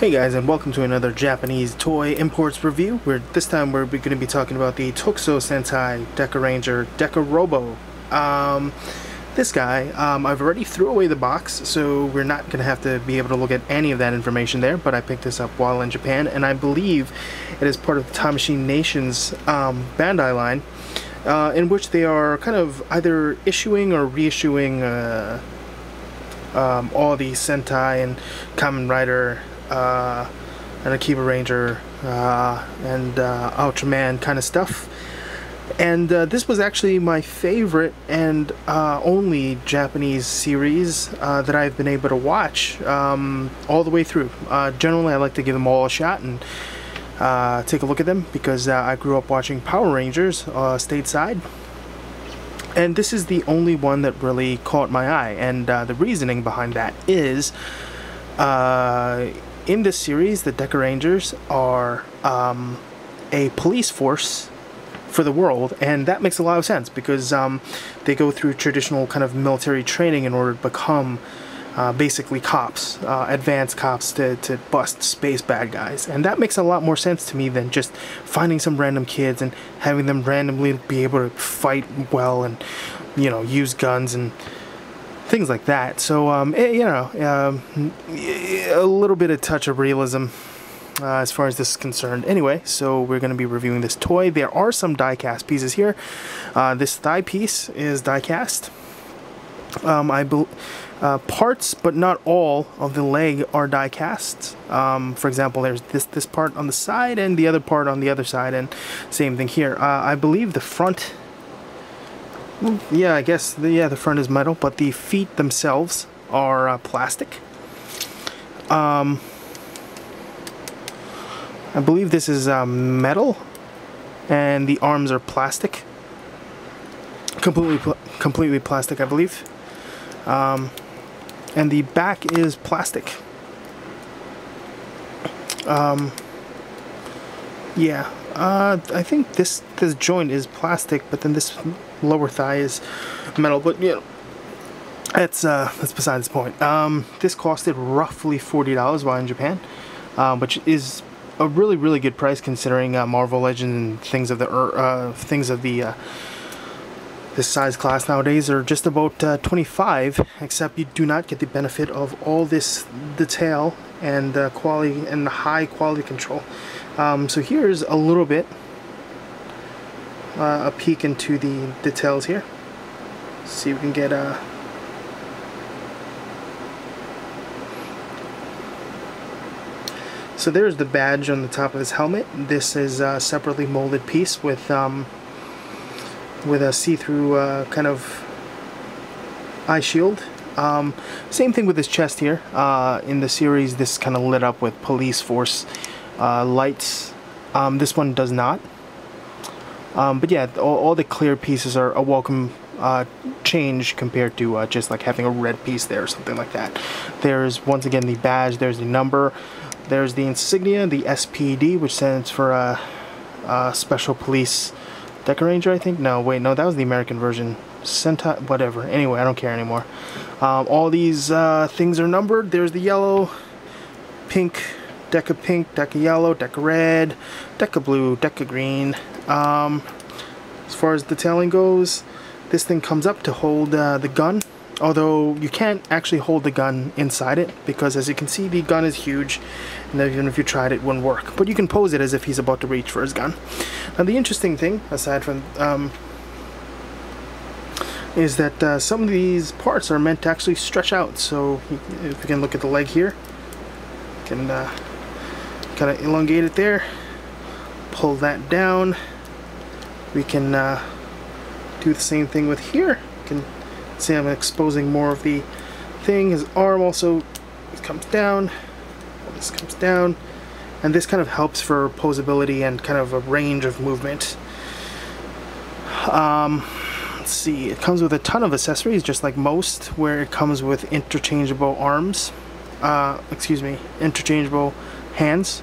Hey guys, and welcome to another Japanese toy imports review, where this time we're going to be talking about the Tokusou Sentai Dekaranger Dekarobo. This guy, I've already threw away the box, so we're not going to have to be able to look at any of that information there, but I picked this up while in Japan, and I believe it is part of the Time Machine Nation's Bandai line, in which they are kind of either issuing or reissuing all the Sentai and Kamen Rider and Akiba Ranger and Ultraman kind of stuff. And this was actually my favorite and only Japanese series that I've been able to watch all the way through. Generally, I like to give them all a shot and take a look at them because I grew up watching Power Rangers stateside. And this is the only one that really caught my eye, and the reasoning behind that is in this series, the Dekarangers are a police force for the world, and that makes a lot of sense because they go through traditional kind of military training in order to become basically cops, advanced cops to bust space bad guys, and that makes a lot more sense to me than just finding some random kids and having them randomly be able to fight well and, you know, use guns and things like that. So, you know, a little bit of touch of realism as far as this is concerned. Anyway, so we're going to be reviewing this toy. There are some die-cast pieces here. This thigh piece is die-cast. Parts, but not all, of the leg are die-cast. For example, there's this part on the side and the other part on the other side, and same thing here. I believe the front... yeah, I guess the front is metal, but the feet themselves are plastic. I believe this is metal, and the arms are plastic. Completely plastic, I believe. And the back is plastic. Yeah, I think this joint is plastic, but then this lower thigh is metal. But you know, that's besides the point. This costed roughly $40 while in Japan, which is a really good price considering Marvel Legends and things of the this size class nowadays are just about $25, except you do not get the benefit of all this detail and quality and high quality control. So here's a little bit a peek into the details here. See if we can get a so there's the badge on the top of his helmet. This is a separately molded piece with a see-through kind of eye shield. Same thing with his chest here. In the series, this kind of lit up with police force lights. This one does not. But yeah, all the clear pieces are a welcome change compared to just like having a red piece there or something like that. There's once again the badge, there's the number, there's the insignia, the S.P.D, which stands for Special Police Dekaranger, I think? No, wait, no, that was the American version. Sentai, whatever. Anyway, I don't care anymore. All these things are numbered. There's the yellow, pink, Deca yellow, Deca red, Deca blue, Deca green. As far as detailing goes, this thing comes up to hold the gun, although you can't actually hold the gun inside it because, as you can see, the gun is huge, and even if you tried it wouldn't work. But you can pose it as if he's about to reach for his gun. Now the interesting thing, aside from is that some of these parts are meant to actually stretch out. So if you can look at the leg here, you can kind of elongate it there, pull that down. We can do the same thing with here. You can see I'm exposing more of the thing. His arm also comes down, this comes down, and this kind of helps for posability and kind of a range of movement. Let's see, it comes with a ton of accessories, just like most, where it comes with interchangeable arms, interchangeable hands.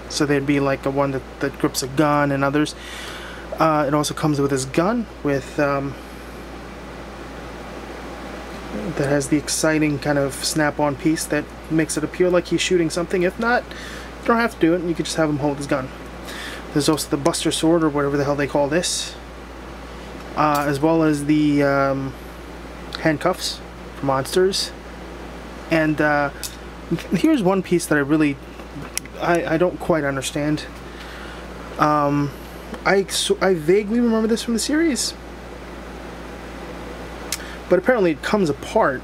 So there'd be like a one that grips a gun and others. It also comes with his gun with that has the exciting kind of snap-on piece that makes it appear like he's shooting something. If not, you don't have to do it, and you can just have him hold his gun. There's also the Buster Sword, or whatever the hell they call this, as well as the handcuffs for monsters. And here's one piece that I don't quite understand. I vaguely remember this from the series, but apparently it comes apart.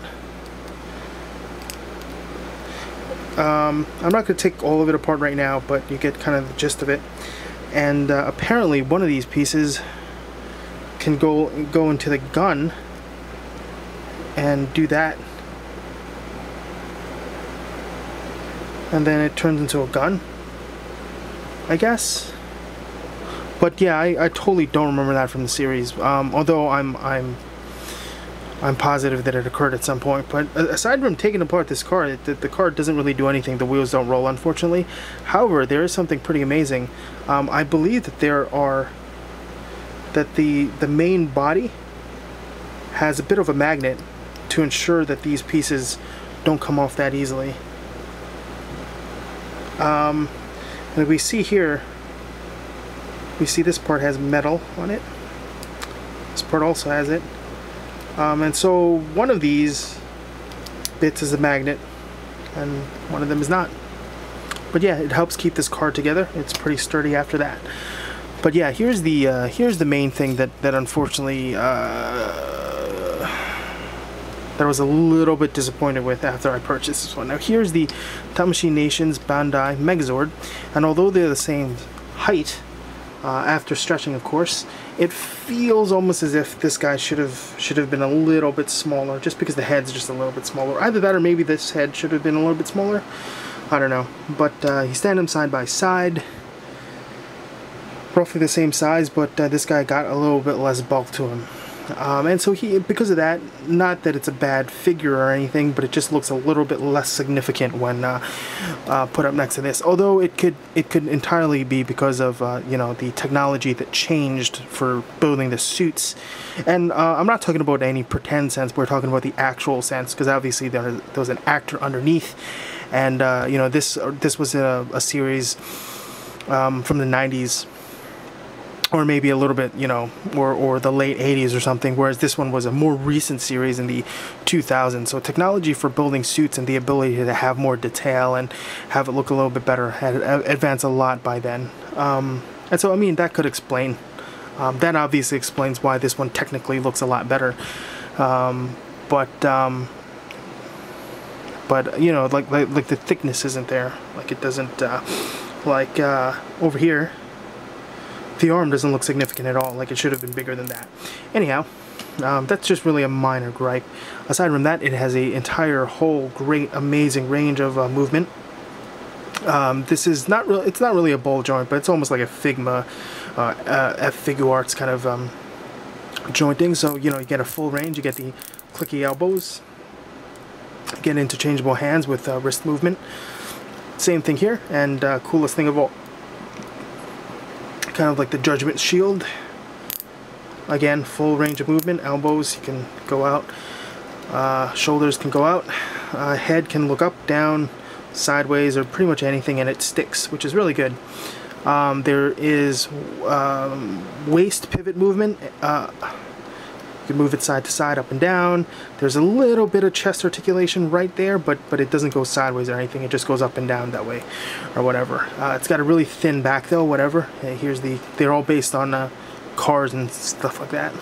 I'm not going to take all of it apart right now, but you get kind of the gist of it. And apparently one of these pieces can go into the gun and do that, and then it turns into a gun, I guess. But yeah, I totally don't remember that from the series. Although I'm positive that it occurred at some point. But aside from taking apart this car, the car doesn't really do anything. The wheels don't roll, unfortunately. However, there is something pretty amazing. I believe that the main body has a bit of a magnet to ensure that these pieces don't come off that easily. And we see here, we see this part has metal on it. This part also has it. And so one of these bits is a magnet, and one of them is not. But yeah, it helps keep this car together. It's pretty sturdy after that. But yeah, here's the main thing that unfortunately that I was a little bit disappointed with after I purchased this one. Now here's the Tamashii Nations Bandai Megazord, and although they're the same height, after stretching, of course, it feels almost as if this guy should have been a little bit smaller, just because the head's just a little bit smaller. Either that, or maybe this head should have been a little bit smaller. I don't know. But you stand them side by side, roughly the same size, but this guy got a little bit less bulk to him. And so because of that, not that it's a bad figure or anything, but it just looks a little bit less significant when put up next to this. Although it could entirely be because of you know, the technology that changed for building the suits. And I'm not talking about any pretend sense. We're talking about the actual sense, because obviously there was an actor underneath, and you know, this was a series from the 90s. Or maybe a little bit, you know, or the late 80s or something, whereas this one was a more recent series in the 2000s. So technology for building suits and the ability to have more detail and have it look a little bit better had advanced a lot by then. And so, I mean, that could explain. That obviously explains why this one technically looks a lot better. But you know, like the thickness isn't there. Like it doesn't, over here, the arm doesn't look significant at all, like it should have been bigger than that. Anyhow, that's just really a minor gripe. Aside from that, it has an entire whole great, amazing range of movement. This is not really, it's not really a ball joint, but it's almost like a Figma, S.H.Figuarts kind of jointing. So, you know, you get a full range, you get the clicky elbows, you get interchangeable hands with wrist movement. Same thing here, and coolest thing of all, kind of like the Judgment Shield. Again, full range of movement. Elbows, you can go out. Shoulders can go out. Head can look up, down, sideways, or pretty much anything, and it sticks, which is really good. There is waist pivot movement. You can move it side to side, up and down. There's a little bit of chest articulation right there, but it doesn't go sideways or anything. It just goes up and down that way, or whatever. It's got a really thin back though, whatever. Here's they're all based on cars and stuff like that.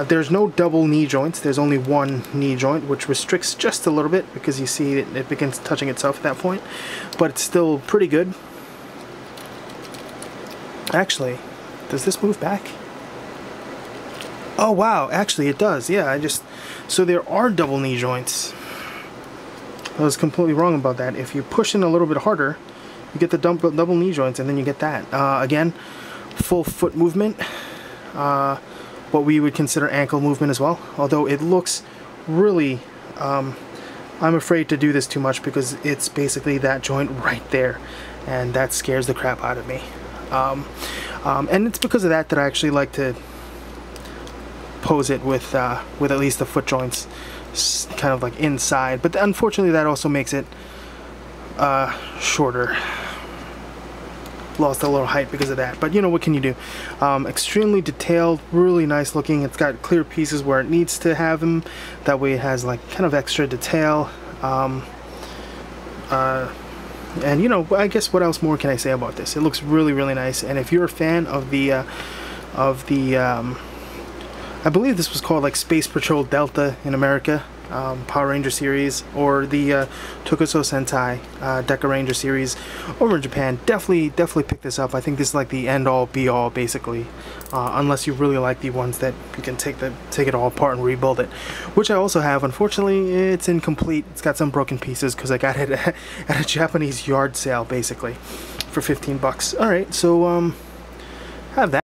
There's no double knee joints. There's only one knee joint, which restricts just a little bit because you see it begins touching itself at that point, but it's still pretty good. Actually, does this move back? Oh wow, actually it does. Yeah, so there are double knee joints. I was completely wrong about that. If you push in a little bit harder, you get the double knee joints, and then you get that. Again, full foot movement. What we would consider ankle movement as well. Although it looks really, I'm afraid to do this too much because it's basically that joint right there, and that scares the crap out of me. And it's because of that I actually like to pose it with at least the foot joints kind of like inside. But unfortunately, that also makes it shorter. Lost a little height because of that, but you know, what can you do? Extremely detailed, really nice looking. It's got clear pieces where it needs to have them. That way it has like kind of extra detail. And you know, I guess what else more can I say about this? It looks really, really nice. And if you're a fan of the I believe this was called like Space Patrol Delta in America, Power Ranger series, or the Tokusou Sentai Dekaranger series over in Japan, definitely pick this up. I think this is like the end-all be-all basically, unless you really like the ones that you can take it all apart and rebuild it, which I also have. Unfortunately, it's incomplete. It's got some broken pieces because I got it at a Japanese yard sale basically for 15 bucks. All right, so have that.